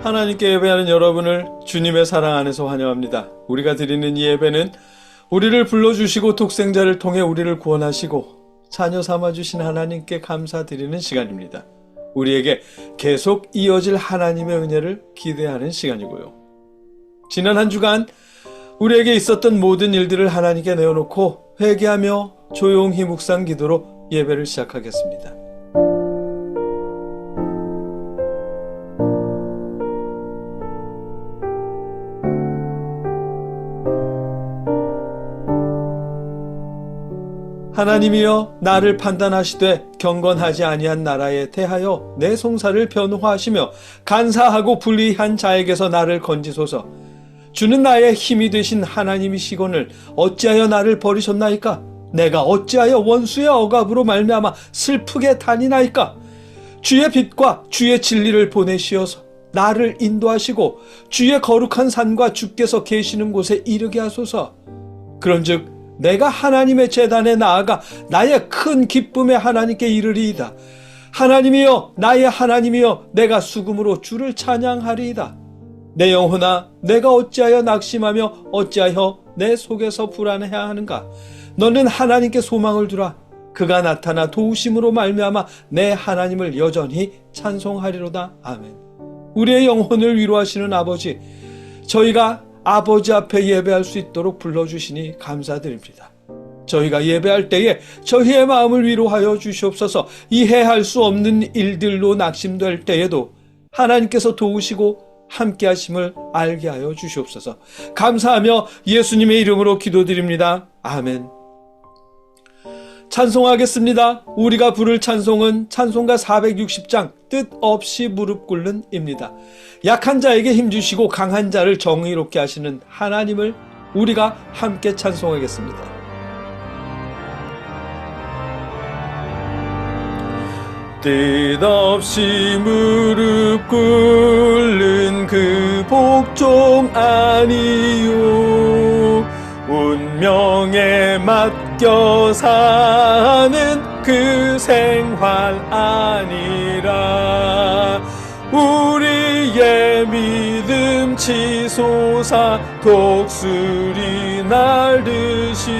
하나님께 예배하는 여러분을 주님의 사랑 안에서 환영합니다. 우리가 드리는 이 예배는 우리를 불러주시고 독생자를 통해 우리를 구원하시고 자녀 삼아주신 하나님께 감사드리는 시간입니다. 우리에게 계속 이어질 하나님의 은혜를 기대하는 시간이고요. 지난 한 주간 우리에게 있었던 모든 일들을 하나님께 내어놓고 회개하며 조용히 묵상 기도로 예배를 시작하겠습니다. 하나님이여 나를 판단하시되 경건하지 아니한 나라에 대하여 내 송사를 변호하시며 간사하고 불의한 자에게서 나를 건지소서. 주는 나의 힘이 되신 하나님이시거늘 어찌하여 나를 버리셨나이까? 내가 어찌하여 원수의 억압으로 말미암아 슬프게 다니나이까? 주의 빛과 주의 진리를 보내시어서 나를 인도하시고 주의 거룩한 산과 주께서 계시는 곳에 이르게 하소서. 그런즉 내가 하나님의 제단에 나아가 나의 큰 기쁨에 하나님께 이르리이다. 하나님이여 나의 하나님이여 내가 수금으로 주를 찬양하리이다. 내 영혼아 내가 어찌하여 낙심하며 어찌하여 내 속에서 불안해야 하는가? 너는 하나님께 소망을 두라. 그가 나타나 도우심으로 말미암아 내 하나님을 여전히 찬송하리로다. 아멘. 우리의 영혼을 위로하시는 아버지, 저희가 아버지 앞에 예배할 수 있도록 불러주시니 감사드립니다. 저희가 예배할 때에 저희의 마음을 위로하여 주시옵소서. 이해할 수 없는 일들로 낙심될 때에도 하나님께서 도우시고 함께 하심을 알게 하여 주시옵소서. 감사하며 예수님의 이름으로 기도드립니다. 아멘. 찬송하겠습니다. 우리가 부를 찬송은 찬송가 460장 뜻없이 무릎 꿇는 입니다. 약한 자에게 힘주시고 강한 자를 정의롭게 하시는 하나님을 우리가 함께 찬송하겠습니다. 뜻없이 무릎 꿇는 그 복종 아니요 운명에 맡겨 사는 그 생활 아니라 우리의 믿음 치솟아 독수리 날듯이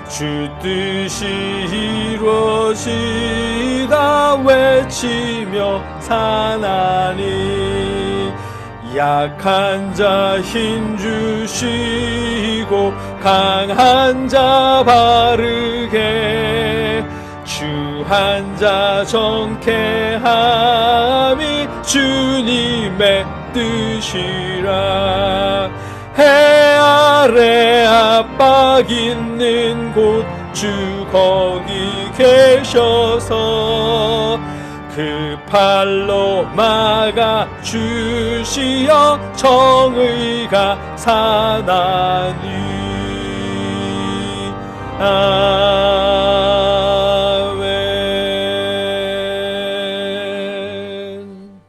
주 뜻이 이루어지다 외치며 사나니 약한 자 힘주시고 강한 자 바르게 주한 자 정케함이 주님의 뜻이라. 해 아래 압박 있는 곳 주 거기 계셔서 그 팔로 막아 주시어 정의가 사나니. 아멘.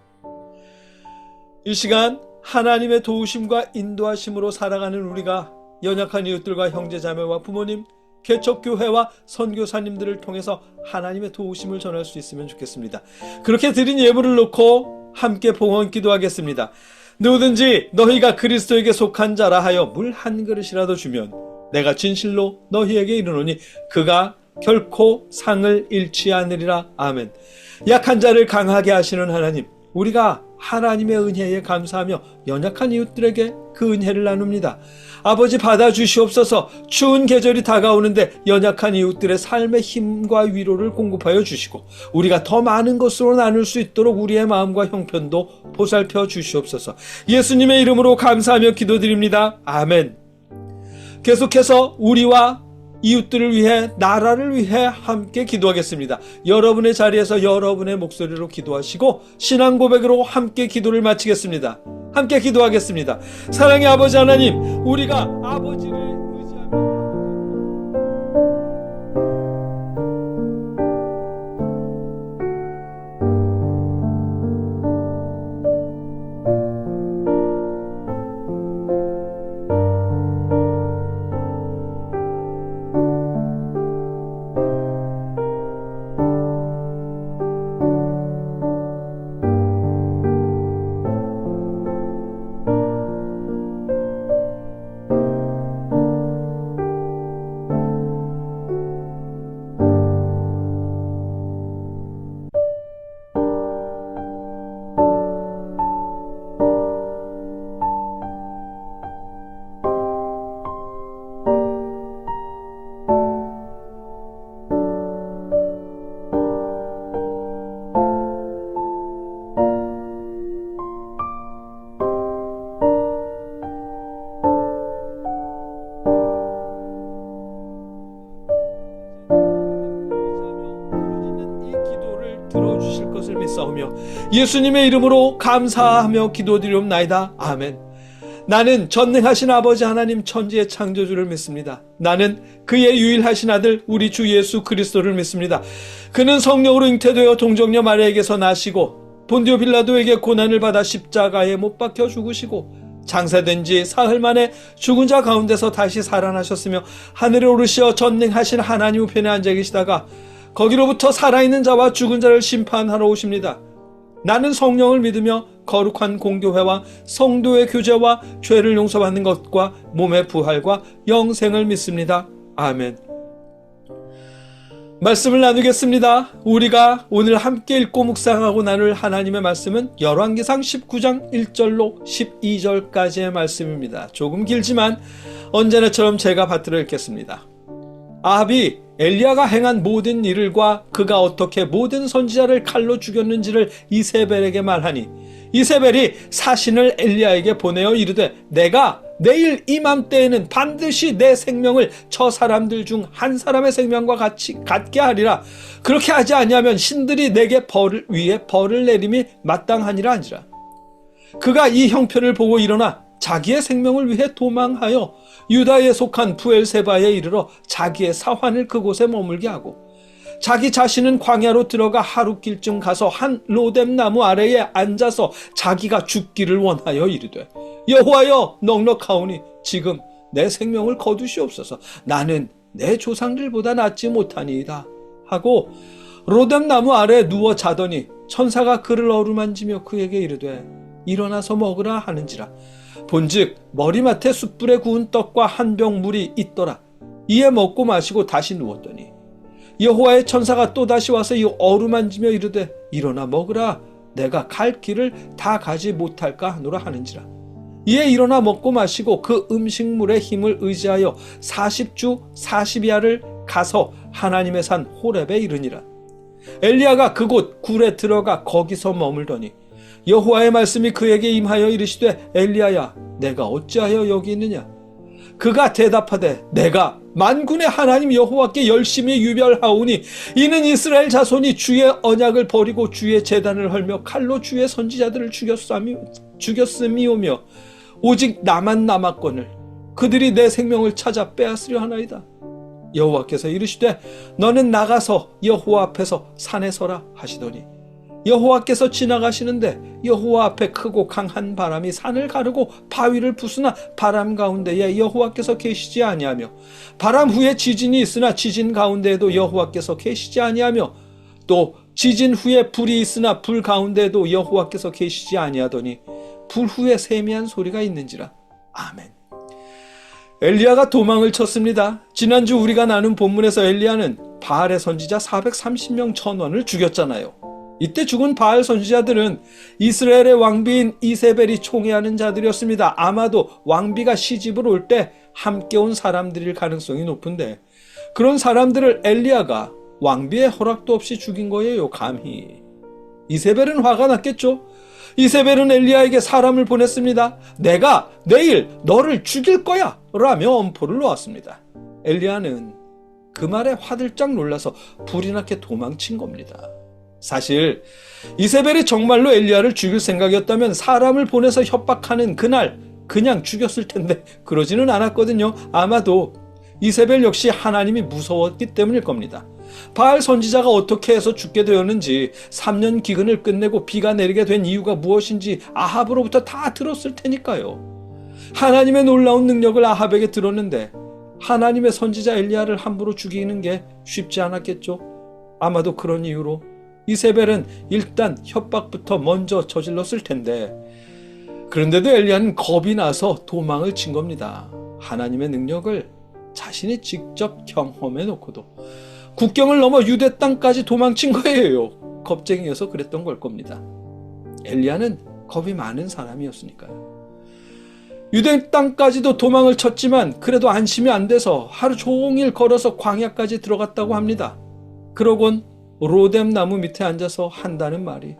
이 시간 하나님의 도우심과 인도하심으로 살아가는 우리가 연약한 이웃들과 형제자매와 부모님, 개척교회와 선교사님들을 통해서 하나님의 도우심을 전할 수 있으면 좋겠습니다. 그렇게 드린 예물을 놓고 함께 봉헌 기도하겠습니다. 누구든지 너희가 그리스도에게 속한 자라 하여 물 한 그릇이라도 주면 내가 진실로 너희에게 이르노니 그가 결코 상을 잃지 않으리라. 아멘. 약한 자를 강하게 하시는 하나님, 우리가 하나님의 은혜에 감사하며 연약한 이웃들에게 그 은혜를 나눕니다. 아버지 받아주시옵소서. 추운 계절이 다가오는데 연약한 이웃들의 삶의 힘과 위로를 공급하여 주시고 우리가 더 많은 것으로 나눌 수 있도록 우리의 마음과 형편도 보살펴 주시옵소서. 예수님의 이름으로 감사하며 기도드립니다. 아멘. 계속해서 우리와 이웃들을 위해, 나라를 위해 함께 기도하겠습니다. 여러분의 자리에서 여러분의 목소리로 기도하시고 신앙 고백으로 함께 기도를 마치겠습니다. 함께 기도하겠습니다. 사랑의 아버지 하나님, 우리가 아버지를 의지하며 주옵나오며 예수님의 이름으로 감사하며 기도드리옵나이다. 아멘. 나는 전능하신 아버지 하나님 천지의 창조주를 믿습니다. 나는 그의 유일하신 아들 우리 주 예수 그리스도를 믿습니다. 그는 성령으로 잉태되어 동정녀 마리아에게서 나시고 본디오 빌라도에게 고난을 받아 십자가에 못 박혀 죽으시고 장사된 지 사흘 만에 죽은 자 가운데서 다시 살아나셨으며 하늘에 오르시어 전능하신 하나님 우편에 앉아 계시다가 거기로부터 살아있는 자와 죽은 자를 심판하러 오십니다. 나는 성령을 믿으며 거룩한 공교회와 성도의 교제와 죄를 용서받는 것과 몸의 부활과 영생을 믿습니다. 아멘. 말씀을 나누겠습니다. 우리가 오늘 함께 읽고 묵상하고 나눌 하나님의 말씀은 열왕기상 19장 1절로 12절까지의 말씀입니다. 조금 길지만 언제나처럼 제가 받들어 읽겠습니다. 아합이 엘리야가 행한 모든 일과 그가 어떻게 모든 선지자를 칼로 죽였는지를 이세벨에게 말하니 이세벨이 사신을 엘리야에게 보내어 이르되 내가 내일 이맘때에는 반드시 내 생명을 저 사람들 중 한 사람의 생명과 같이 같게 하리라. 그렇게 하지 아니하면 신들이 내게 벌을 위해 벌을 내림이 마땅하니라 한지라. 그가 이 형편을 보고 일어나 자기의 생명을 위해 도망하여 유다에 속한 부엘세바에 이르러 자기의 사환을 그곳에 머물게 하고 자기 자신은 광야로 들어가 하룻길쯤 가서 한 로뎀 나무 아래에 앉아서 자기가 죽기를 원하여 이르되 여호와여 넉넉하오니 지금 내 생명을 거두시옵소서. 나는 내 조상들보다 낫지 못하니이다 하고 로뎀 나무 아래에 누워 자더니 천사가 그를 어루만지며 그에게 이르되 일어나서 먹으라 하는지라. 본즉 머리맡에 숯불에 구운 떡과 한 병 물이 있더라. 이에 먹고 마시고 다시 누웠더니 여호와의 천사가 또다시 와서 이 어루만지며 이르되 일어나 먹으라. 내가 갈 길을 다 가지 못할까 하노라 하는지라. 이에 일어나 먹고 마시고 그 음식물의 힘을 의지하여 40주 40야를 가서 하나님의 산 호렙에 이르니라. 엘리야가 그곳 굴에 들어가 거기서 머물더니 여호와의 말씀이 그에게 임하여 이르시되 엘리야야 내가 어찌하여 여기 있느냐. 그가 대답하되 내가 만군의 하나님 여호와께 열심히 유별하오니 이는 이스라엘 자손이 주의 언약을 버리고 주의 제단을 헐며 칼로 주의 선지자들을 죽였음이오며 오직 나만 남았거늘 그들이 내 생명을 찾아 빼앗으려 하나이다. 여호와께서 이르시되 너는 나가서 여호와 앞에서 산에 서라 하시더니 여호와께서 지나가시는데 여호와 앞에 크고 강한 바람이 산을 가르고 바위를 부수나 바람 가운데에 여호와께서 계시지 아니하며 바람 후에 지진이 있으나 지진 가운데에도 여호와께서 계시지 아니하며 또 지진 후에 불이 있으나 불 가운데에도 여호와께서 계시지 아니하더니 불 후에 세미한 소리가 있는지라. 아멘. 엘리야가 도망을 쳤습니다. 지난주 우리가 나눈 본문에서 엘리야는 바알의 선지자 430명 1000원을 죽였잖아요. 이때 죽은 바알 선지자들은 이스라엘의 왕비인 이세벨이 총애하는 자들이었습니다. 아마도 왕비가 시집을 올 때 함께 온 사람들일 가능성이 높은데 그런 사람들을 엘리야가 왕비의 허락도 없이 죽인 거예요. 감히. 이세벨은 화가 났겠죠. 이세벨은 엘리야에게 사람을 보냈습니다. 내가 내일 너를 죽일 거야 라며 엄포를 놓았습니다. 엘리야는 그 말에 화들짝 놀라서 불이 나게 도망친 겁니다. 사실 이세벨이 정말로 엘리야를 죽일 생각이었다면 사람을 보내서 협박하는 그날 그냥 죽였을 텐데 그러지는 않았거든요. 아마도 이세벨 역시 하나님이 무서웠기 때문일 겁니다. 바알 선지자가 어떻게 해서 죽게 되었는지 3년 기근을 끝내고 비가 내리게 된 이유가 무엇인지 아합으로부터 다 들었을 테니까요. 하나님의 놀라운 능력을 아합에게 들었는데 하나님의 선지자 엘리야를 함부로 죽이는 게 쉽지 않았겠죠. 아마도 그런 이유로 이세벨은 일단 협박부터 먼저 저질렀을 텐데 그런데도 엘리야는 겁이 나서 도망을 친 겁니다. 하나님의 능력을 자신이 직접 경험해 놓고도 국경을 넘어 유대 땅까지 도망친 거예요. 겁쟁이여서 그랬던 걸 겁니다. 엘리야는 겁이 많은 사람이었으니까요. 유대 땅까지도 도망을 쳤지만 그래도 안심이 안 돼서 하루 종일 걸어서 광야까지 들어갔다고 합니다. 그러곤 로뎀 나무 밑에 앉아서 한다는 말이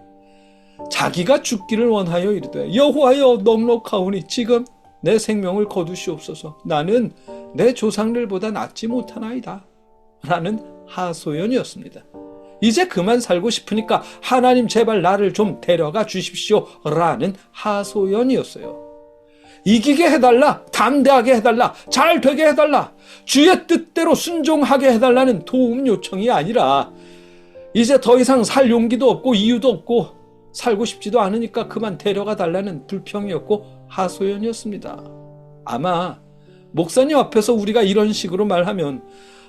자기가 죽기를 원하여 이르되 여호와여 넉넉하오니 지금 내 생명을 거두시옵소서. 나는 내 조상들보다 낫지 못하나이다 라는 하소연이었습니다. 이제 그만 살고 싶으니까 하나님 제발 나를 좀 데려가 주십시오 라는 하소연이었어요. 이기게 해달라, 담대하게 해달라, 잘 되게 해달라, 주의 뜻대로 순종하게 해달라는 도움 요청이 아니라 이제 더 이상 살 용기도 없고 이유도 없고 살고 싶지도 않으니까 그만 데려가 달라는 불평이었고 하소연이었습니다. 아마 목사님 앞에서 우리가 이런 식으로 말하면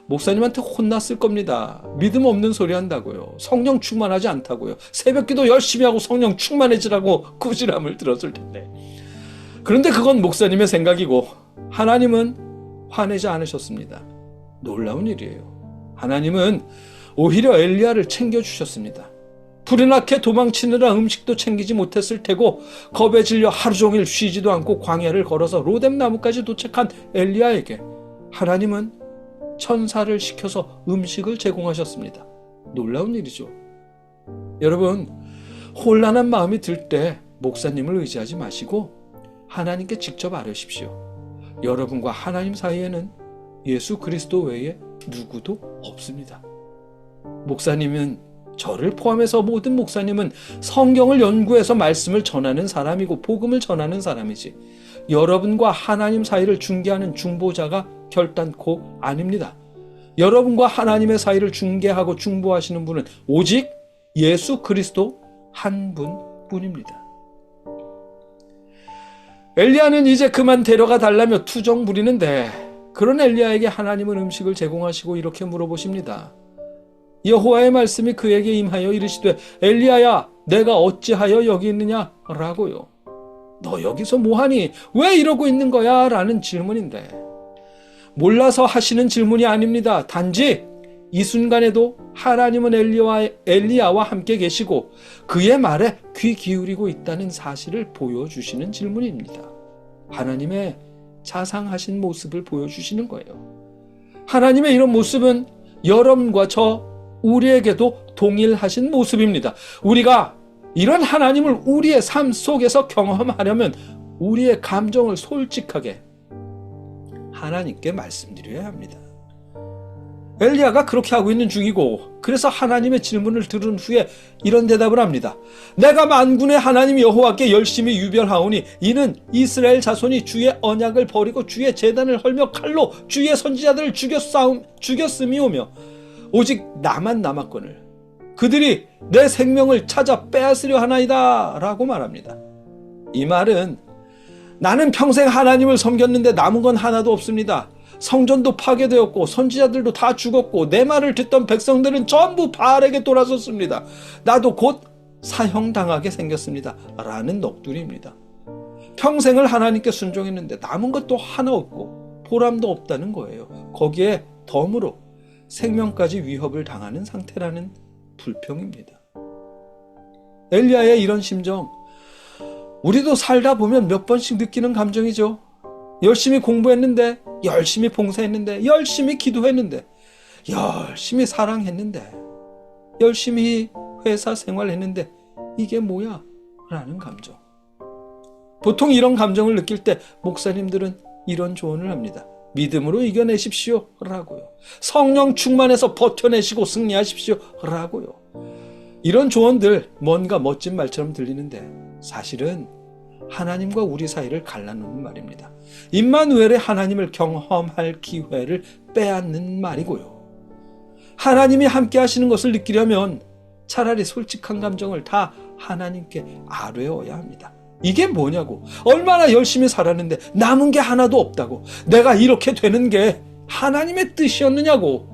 목사님한테 혼났을 겁니다. 믿음 없는 소리 한다고요. 성령 충만하지 않다고요. 새벽기도 열심히 하고 성령 충만해지라고 꾸지람을 들었을 텐데. 그런데 그건 목사님의 생각이고 하나님은 화내지 않으셨습니다. 놀라운 일이에요. 하나님은 오히려 엘리야를 챙겨주셨습니다. 불이 나게 도망치느라 음식도 챙기지 못했을 테고 겁에 질려 하루 종일 쉬지도 않고 광야를 걸어서 로뎀 나무까지 도착한 엘리야에게 하나님은 천사를 시켜서 음식을 제공하셨습니다. 놀라운 일이죠. 여러분, 혼란한 마음이 들 때 목사님을 의지하지 마시고 하나님께 직접 아뢰십시오. 여러분과 하나님 사이에는 예수 그리스도 외에 누구도 없습니다. 목사님은, 저를 포함해서 모든 목사님은 성경을 연구해서 말씀을 전하는 사람이고 복음을 전하는 사람이지 여러분과 하나님 사이를 중개하는 중보자가 결단코 아닙니다. 여러분과 하나님의 사이를 중개하고 중보하시는 분은 오직 예수 그리스도 한 분뿐입니다. 엘리야는 이제 그만 데려가 달라며 투정 부리는데 그런 엘리야에게 하나님은 음식을 제공하시고 이렇게 물어보십니다. 여호와의 말씀이 그에게 임하여 이르시되 엘리야야 내가 어찌하여 여기 있느냐 라고요. 너 여기서 뭐하니? 왜 이러고 있는 거야? 라는 질문인데 몰라서 하시는 질문이 아닙니다. 단지 이 순간에도 하나님은 엘리야와 함께 계시고 그의 말에 귀 기울이고 있다는 사실을 보여주시는 질문입니다. 하나님의 자상하신 모습을 보여주시는 거예요. 하나님의 이런 모습은 여러분과 우리에게도 동일하신 모습입니다. 우리가 이런 하나님을 우리의 삶 속에서 경험하려면 우리의 감정을 솔직하게 하나님께 말씀드려야 합니다. 엘리야가 그렇게 하고 있는 중이고 그래서 하나님의 질문을 들은 후에 이런 대답을 합니다. 내가 만군의 하나님 여호와께 열심히 유별하오니 이는 이스라엘 자손이 주의 언약을 버리고 주의 제단을 헐며 칼로 주의 선지자들을 죽였음이오며 오직 나만 남았거늘 그들이 내 생명을 찾아 빼앗으려 하나이다 라고 말합니다. 이 말은 나는 평생 하나님을 섬겼는데 남은 건 하나도 없습니다. 성전도 파괴되었고 선지자들도 다 죽었고 내 말을 듣던 백성들은 전부 바알에게 돌아섰습니다. 나도 곧 사형당하게 생겼습니다 라는 넋두리입니다. 평생을 하나님께 순종했는데 남은 것도 하나 없고 보람도 없다는 거예요. 거기에 덤으로 생명까지 위협을 당하는 상태라는 불평입니다. 엘리야의 이런 심정, 우리도 살다 보면 몇 번씩 느끼는 감정이죠. 열심히 공부했는데, 열심히 봉사했는데, 열심히 기도했는데, 열심히 사랑했는데, 열심히 회사 생활했는데 이게 뭐야? 라는 감정. 보통 이런 감정을 느낄 때 목사님들은 이런 조언을 합니다. 믿음으로 이겨내십시오 라고요. 성령 충만해서 버텨내시고 승리하십시오 라고요. 이런 조언들 뭔가 멋진 말처럼 들리는데 사실은 하나님과 우리 사이를 갈라놓는 말입니다. 임마누엘의 하나님을 경험할 기회를 빼앗는 말이고요. 하나님이 함께 하시는 것을 느끼려면 차라리 솔직한 감정을 다 하나님께 아뢰어야 합니다. 이게 뭐냐고, 얼마나 열심히 살았는데 남은 게 하나도 없다고, 내가 이렇게 되는 게 하나님의 뜻이었느냐고.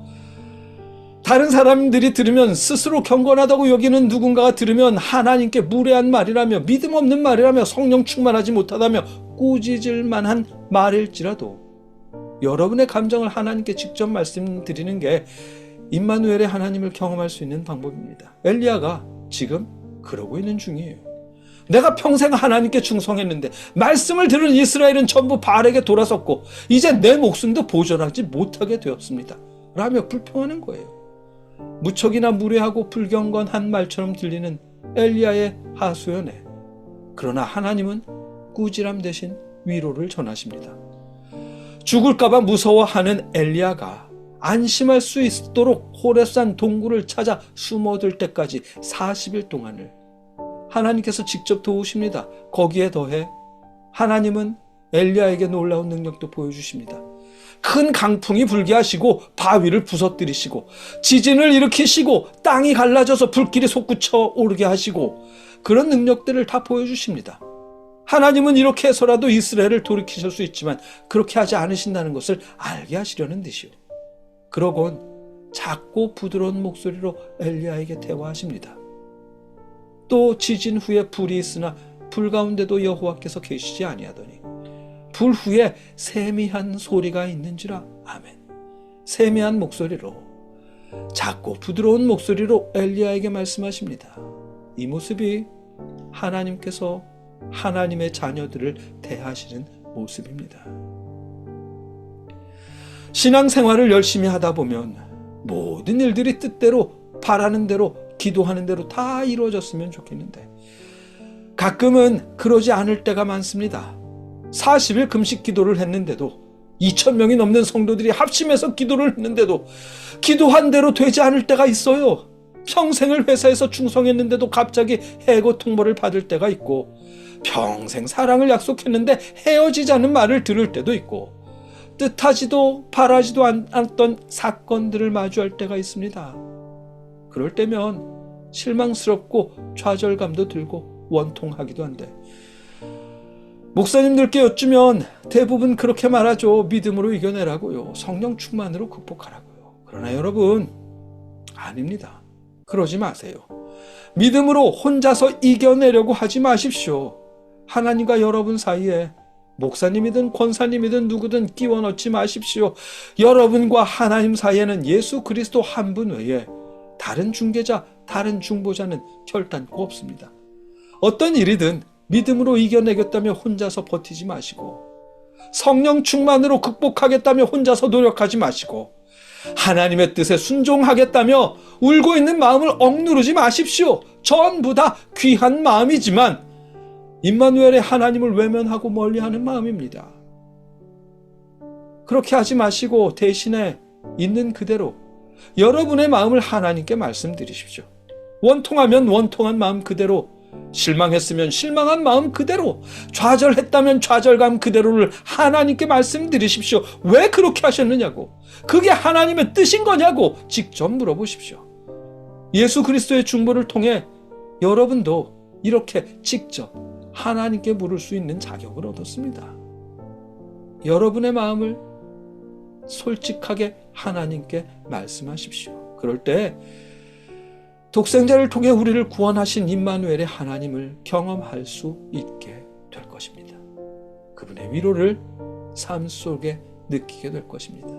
다른 사람들이 들으면 스스로 경건하다고 여기는 누군가가 들으면 하나님께 무례한 말이라며 믿음 없는 말이라며 성령 충만하지 못하다며 꾸짖을 만한 말일지라도 여러분의 감정을 하나님께 직접 말씀드리는 게 임마누엘의 하나님을 경험할 수 있는 방법입니다. 엘리야가 지금 그러고 있는 중이에요. 내가 평생 하나님께 충성했는데 말씀을 들은 이스라엘은 전부 바알에게 돌아섰고 이제 내 목숨도 보존하지 못하게 되었습니다 라며 불평하는 거예요. 무척이나 무례하고 불경건한 말처럼 들리는 엘리야의 하소연에 그러나 하나님은 꾸지람 대신 위로를 전하십니다. 죽을까 봐 무서워하는 엘리야가 안심할 수 있도록 호렙산 동굴을 찾아 숨어들 때까지 40일 동안을 하나님께서 직접 도우십니다. 거기에 더해 하나님은 엘리야에게 놀라운 능력도 보여주십니다. 큰 강풍이 불게 하시고 바위를 부서뜨리시고 지진을 일으키시고 땅이 갈라져서 불길이 솟구쳐 오르게 하시고 그런 능력들을 다 보여주십니다. 하나님은 이렇게 해서라도 이스라엘을 돌이키실 수 있지만 그렇게 하지 않으신다는 것을 알게 하시려는 듯이요. 그러곤 작고 부드러운 목소리로 엘리야에게 대화하십니다. 또 지진 후에 불이 있으나 불 가운데도 여호와께서 계시지 아니하더니 불 후에 세미한 소리가 있는지라. 아멘. 세미한 목소리로, 작고 부드러운 목소리로 엘리야에게 말씀하십니다. 이 모습이 하나님께서 하나님의 자녀들을 대하시는 모습입니다. 신앙생활을 열심히 하다 보면 모든 일들이 뜻대로, 바라는 대로, 기도하는 대로 다 이루어졌으면 좋겠는데 가끔은 그러지 않을 때가 많습니다. 40일 금식 기도를 했는데도 2,000명이 넘는 성도들이 합심해서 기도를 했는데도 기도한 대로 되지 않을 때가 있어요. 평생을 회사에서 충성했는데도 갑자기 해고 통보를 받을 때가 있고 평생 사랑을 약속했는데 헤어지자는 말을 들을 때도 있고 뜻하지도 바라지도 않았던 사건들을 마주할 때가 있습니다. 그럴 때면 실망스럽고 좌절감도 들고 원통하기도 한데 목사님들께 여쭈면 대부분 그렇게 말하죠. 믿음으로 이겨내라고요. 성령 충만으로 극복하라고요. 그러나 여러분, 아닙니다. 그러지 마세요. 믿음으로 혼자서 이겨내려고 하지 마십시오. 하나님과 여러분 사이에 목사님이든 권사님이든 누구든 끼워 넣지 마십시오. 여러분과 하나님 사이에는 예수 그리스도 한 분 외에 다른 중개자, 다른 중보자는 결단코 없습니다. 어떤 일이든 믿음으로 이겨내겠다며 혼자서 버티지 마시고 성령 충만으로 극복하겠다며 혼자서 노력하지 마시고 하나님의 뜻에 순종하겠다며 울고 있는 마음을 억누르지 마십시오. 전부 다 귀한 마음이지만 임마누엘의 하나님을 외면하고 멀리하는 마음입니다. 그렇게 하지 마시고 대신에 있는 그대로 여러분의 마음을 하나님께 말씀드리십시오. 원통하면 원통한 마음 그대로, 실망했으면 실망한 마음 그대로, 좌절했다면 좌절감 그대로를 하나님께 말씀드리십시오. 왜 그렇게 하셨느냐고, 그게 하나님의 뜻인 거냐고 직접 물어보십시오. 예수 그리스도의 중보를 통해 여러분도 이렇게 직접 하나님께 물을 수 있는 자격을 얻었습니다. 여러분의 마음을 솔직하게 하나님께 말씀하십시오. 그럴 때 독생자를 통해 우리를 구원하신 임마누엘의 하나님을 경험할 수 있게 될 것입니다. 그분의 위로를 삶 속에 느끼게 될 것입니다.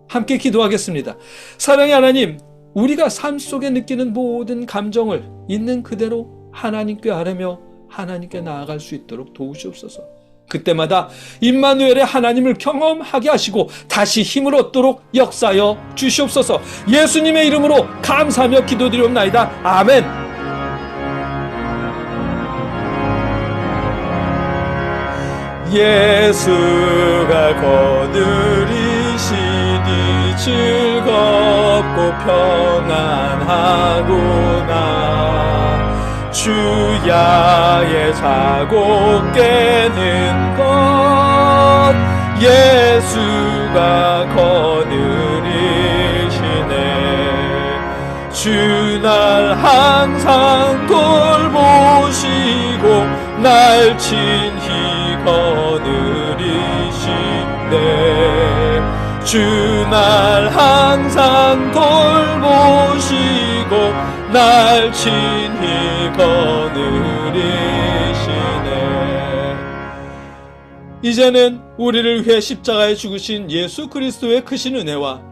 함께 기도하겠습니다. 사랑의 하나님, 우리가 삶 속에 느끼는 모든 감정을 있는 그대로 하나님께 아뢰며 하나님께 나아갈 수 있도록 도우시옵소서. 그때마다 임마누엘의 하나님을 경험하게 하시고 다시 힘을 얻도록 역사하여 주시옵소서. 예수님의 이름으로 감사하며 기도드리옵나이다. 아멘. 예수가 거느리시니 즐겁고 평안하구나. 주야의 자고 깨는 것 예수가 거느리시네. 주 날 항상 돌보시고 날 친히 거느리시네. 주 날 항상 돌보시고 날 친히 거느리시네. 이제는 우리를 위해 십자가에 죽으신 예수 그리스도의 크신 은혜와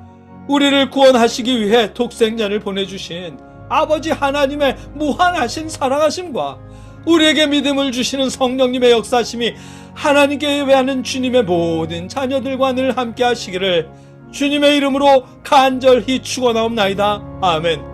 우리를 구원하시기 위해 독생자를 보내주신 아버지 하나님의 무한하신 사랑하심과 우리에게 믿음을 주시는 성령님의 역사심이 하나님께 예배하는 주님의 모든 자녀들과 늘 함께 하시기를 주님의 이름으로 간절히 축원하옵나이다. 아멘.